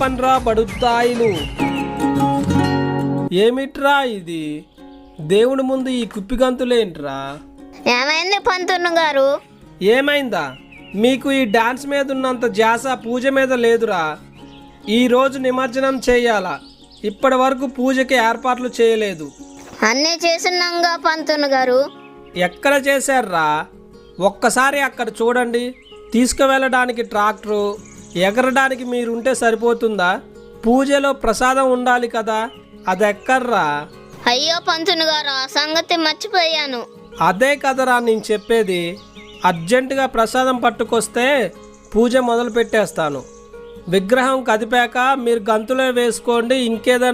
చెప్పండ్రా బడుద్దాయిలు. ఏమిట్రా ఇది? దేవుడి ముందు ఈ కుప్పిగంతులేంట్రా? ఏమైంది పంతులు గారు? ఏమైందా? మీకు ఈ డాన్స్ మీద ఉన్నంత ధ్యాస పూజ మీద లేదురా. ఈరోజు నిమజ్జనం చేయాలా? ఇప్పటి వరకు పూజకి ఏర్పాట్లు చేయలేదు. అన్నీ చేసినాంగా పంతులు గారు. ఎక్కడ చేశారా? ఒక్కసారి అక్కడ చూడండి. తీసుకువెళ్ళడానికి ట్రాక్టరు, ఎగరడానికి మీరుంటే సరిపోతుందా? పూజలో ప్రసాదం ఉండాలి కదా, అది ఎక్కర్రా? అయ్యో పంతులు గారు, ఆ సంగతి మర్చిపోయాను. అదే కదరా నేను చెప్పేది. అర్జెంటుగా ప్రసాదం పట్టుకొస్తే పూజ మొదలు పెట్టేస్తాను. విగ్రహం కదిపాక మీరు గంతులో వేసుకోండి. ఇంకేదైనా